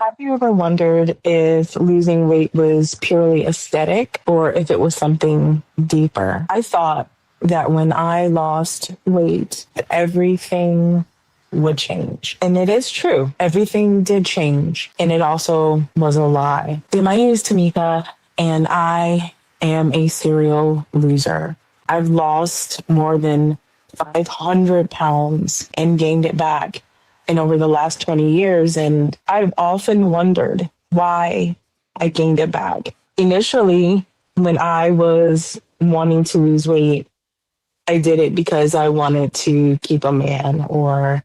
Have you ever wondered if losing weight was purely aesthetic or if it was something deeper? I thought that when I lost weight, everything would change. And it is true. Everything did change. And it also was a lie. My name is Tamika, and I am a serial loser. I've lost more than 500 pounds and gained it back in over the last 20 years. And I've often wondered why I gained it back. Initially, when I was wanting to lose weight, I did it because I wanted to keep a man, or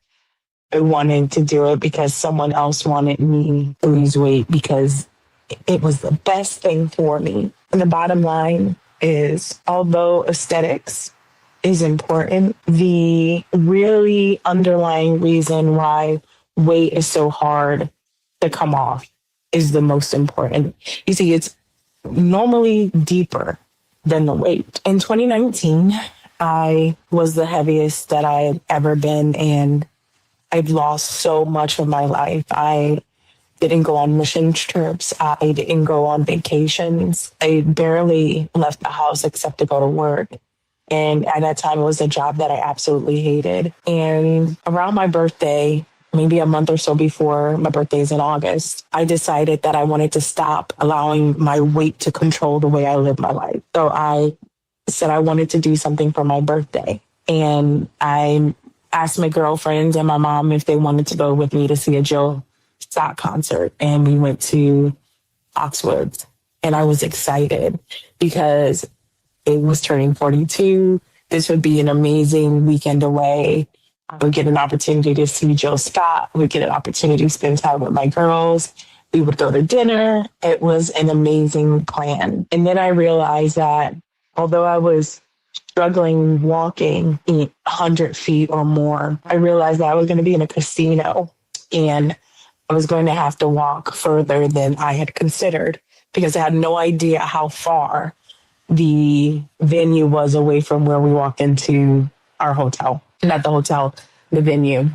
I wanted to do it because someone else wanted me to lose weight because it was the best thing for me. And the bottom line is, although aesthetics is important, the really underlying reason why weight is so hard to come off is the most important. You see, it's normally deeper than the weight. In 2019, I was the heaviest that I had ever been, and I've lost so much of my life. I didn't go on mission trips. I didn't go on vacations. I barely left the house except to go to work. And at that time, it was a job that I absolutely hated. And around my birthday, maybe a month or so before, my birthday is in August, I decided that I wanted to stop allowing my weight to control the way I live my life. So I said I wanted to do something for my birthday. And I asked my girlfriends and my mom if they wanted to go with me to see a Joe Scott concert. And we went to Oxford. And I was excited because it was turning 42. This would be an amazing weekend away. I would get an opportunity to see Joe Scott. We would get an opportunity to spend time with my girls. We would go to dinner. It was an amazing plan. And then I realized that although I was struggling walking 100 feet or more, I realized that I was going to be in a casino and I was going to have to walk further than I had considered because I had no idea how far the venue was away from where we walked into our hotel. Not the hotel, the venue.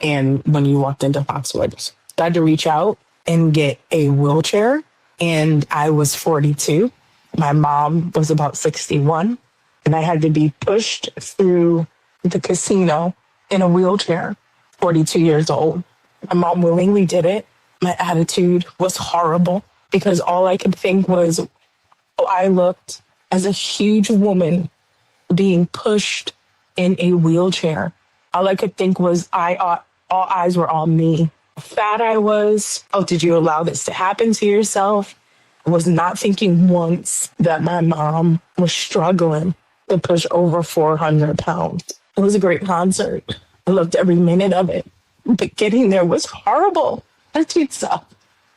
And when you walked into Foxwoods, I had to reach out and get a wheelchair. And I was 42. My mom was about 61. And I had to be pushed through the casino in a wheelchair, 42 years old. My mom willingly did it. My attitude was horrible because all I could think was, I looked as a huge woman being pushed in a wheelchair. All I could think was all eyes were on me. How fat I was. Oh, did you allow this to happen to yourself? I was not thinking once that my mom was struggling to push over 400 pounds. It was a great concert. I loved every minute of it. But getting there was horrible. Attitude sucked.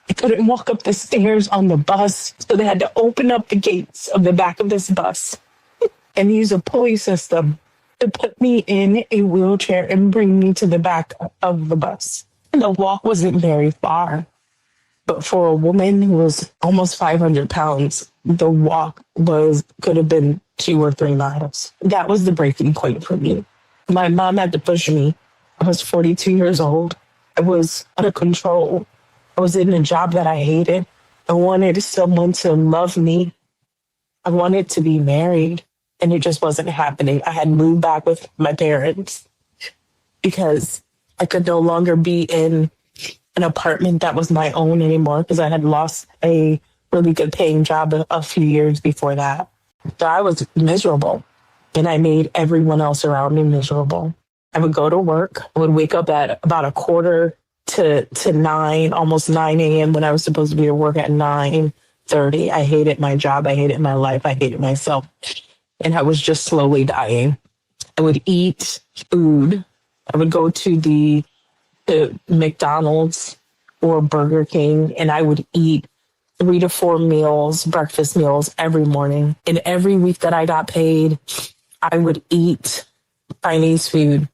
I couldn't walk up the stairs on the bus, so they had to open up the gates of the back of this bus and use a pulley system to put me in a wheelchair and bring me to the back of the bus. And the walk wasn't very far, but for a woman who was almost 500 pounds, the walk could have been 2 or 3 miles. That was the breaking point for me. My mom had to push me. I was 42 years old. I was out of control. I was in a job that I hated. I wanted someone to love me. I wanted to be married, and it just wasn't happening. I had moved back with my parents because I could no longer be in an apartment that was my own anymore because I had lost a really good paying job a few years before that. So I was miserable, and I made everyone else around me miserable. I would go to work. I would wake up at about a quarter to 9, almost 9 a.m. when I was supposed to be at work at 9:30. I hated my job. I hated my life. I hated myself. And I was just slowly dying. I would eat food. I would go to the McDonald's or Burger King, and I would eat 3 to 4 meals, breakfast meals every morning. And every week that I got paid, I would eat Chinese food.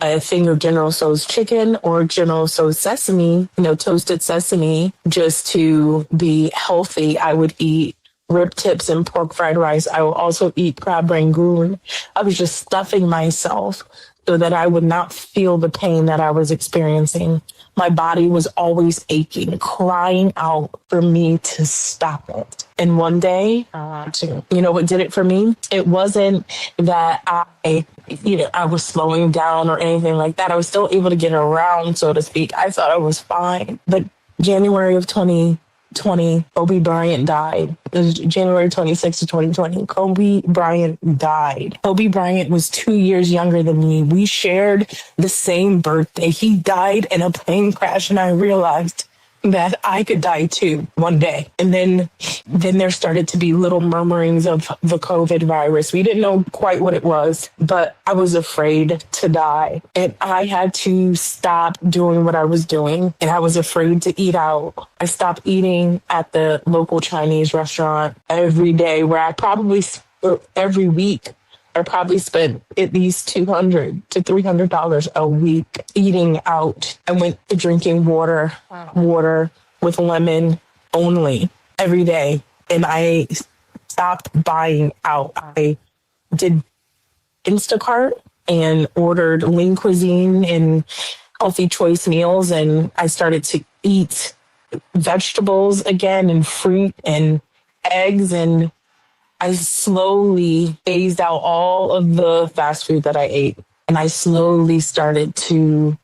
A thing of General Tso's chicken or General Tso's sesame, toasted sesame, just to be healthy. I would eat rib tips and pork fried rice. I will also eat crab rangoon. I was just stuffing myself so that I would not feel the pain that I was experiencing. My body was always aching, crying out for me to stop it. And one day, you know what did it for me? It wasn't that I was slowing down or anything like that. I was still able to get around, so to speak. I thought I was fine. But January of 2020, Kobe Bryant died. It was January 26th of 2020. Kobe Bryant died. Kobe Bryant was 2 years younger than me. We shared the same birthday. He died in a plane crash, and I realized that I could die too one day. And then there started to be little murmurings of the COVID virus. We didn't know quite what it was, but I was afraid to die. And I had to stop doing what I was doing. And I was afraid to eat out. I stopped eating at the local Chinese restaurant every day, where every week, I probably spent at least $200 to $300 a week eating out. I went to drinking water with lemon only every day. And I stopped buying out. I did Instacart and ordered lean cuisine and healthy choice meals. And I started to eat vegetables again and fruit and eggs, and I slowly phased out all of the fast food that I ate. And I slowly started to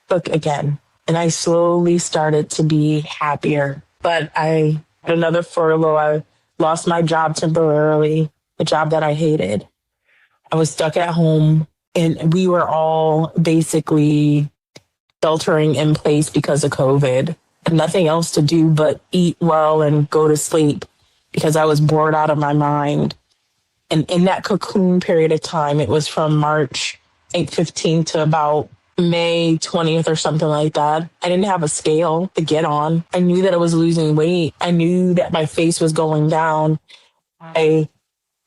cook again. And I slowly started to be happier. But I had another furlough. I lost my job temporarily, the job that I hated. I was stuck at home, and we were all basically sheltering in place because of COVID. And nothing else to do but eat well and go to sleep, because I was bored out of my mind. And in that cocoon period of time, it was from March 15th to about May 20th or something like that. I didn't have a scale to get on. I knew that I was losing weight. I knew that my face was going down. I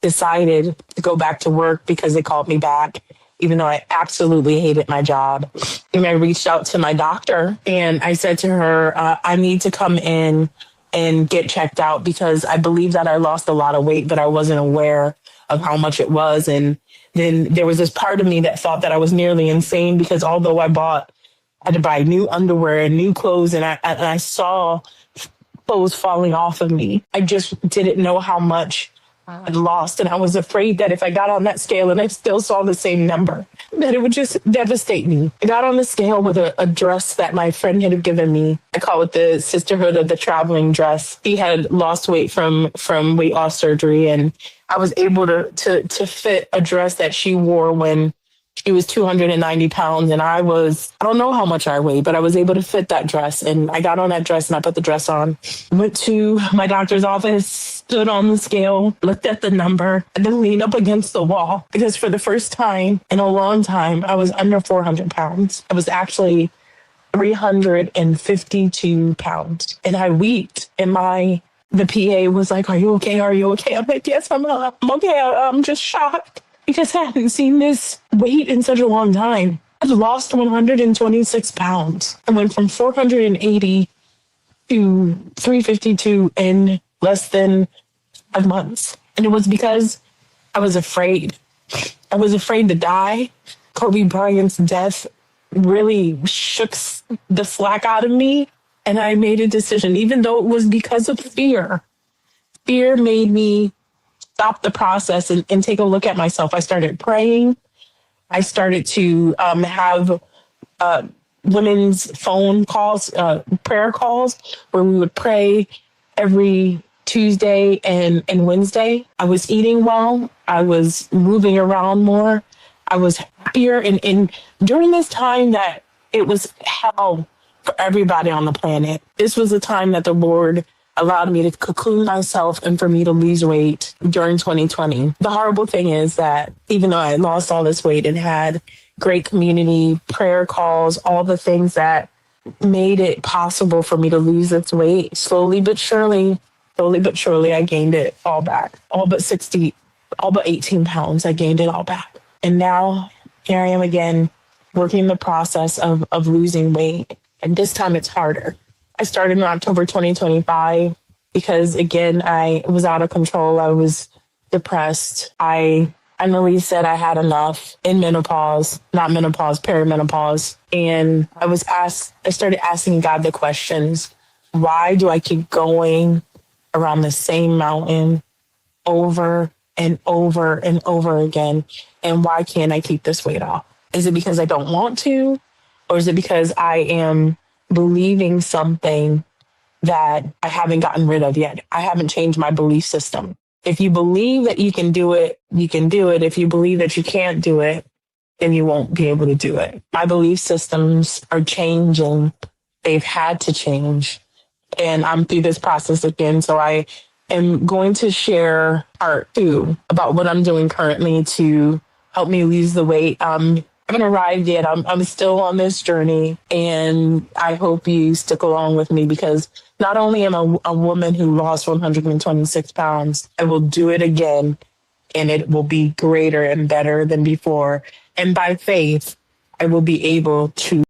decided to go back to work because they called me back, even though I absolutely hated my job. And I reached out to my doctor, and I said to her, I need to come in and get checked out, because I believe that I lost a lot of weight, but I wasn't aware of how much it was. And then there was this part of me that thought that I was nearly insane, because although I had to buy new underwear and new clothes, and I saw clothes falling off of me, I just didn't know how much I'd lost. And I was afraid that if I got on that scale and I still saw the same number, that it would just devastate me. I got on the scale with a dress that my friend had given me. I call it the Sisterhood of the Traveling Dress. He had lost weight from weight loss surgery, and I was able to fit a dress that she wore when she was 290 pounds, and I don't know how much I weighed, but I was able to fit that dress. And I got on that dress and I put the dress on, went to my doctor's office, stood on the scale, looked at the number, and then leaned up against the wall, because for the first time in a long time, I was under 400 pounds. I was actually 352 pounds, and I weeped. And the PA was like, "Are you okay? Are you okay?" I'm like, "Yes, I'm okay. I'm just shocked, because I hadn't seen this weight in such a long time." I'd lost 126 pounds. I went from 480 to 352 in less than 5 months. And it was because I was afraid. I was afraid to die. Kobe Bryant's death really shook the slack out of me. And I made a decision, even though it was because of fear. Fear made me stop the process and take a look at myself. I started praying. I started to have women's phone calls, prayer calls, where we would pray every Tuesday and Wednesday. I was eating well. I was moving around more. I was happier. And during this time that it was hell for everybody on the planet, this was the time that the Lord allowed me to cocoon myself and for me to lose weight during 2020. The horrible thing is that even though I lost all this weight and had great community, prayer calls, all the things that made it possible for me to lose this weight, slowly but surely, I gained it all back. All but 18 pounds, I gained it all back. And now here I am again, working the process of losing weight. And this time it's harder. I started in October 2025 because, again, I was out of control. I was depressed. I I know you said I had enough in menopause, not menopause, perimenopause. And I started asking God the questions. Why do I keep going around the same mountain over and over and over again? And why can't I keep this weight off? Is it because I don't want to? Or is it because I am believing something that I haven't gotten rid of yet? I haven't changed my belief system. If you believe that you can do it, you can do it. If you believe that you can't do it, then you won't be able to do it. My belief systems are changing. They've had to change. And I'm through this process again. So I am going to share part two about what I'm doing currently to help me lose the weight. I haven't arrived yet. I'm still on this journey, and I hope you stick along with me because not only am I a woman who lost 126 pounds, I will do it again, and it will be greater and better than before. And by faith, I will be able to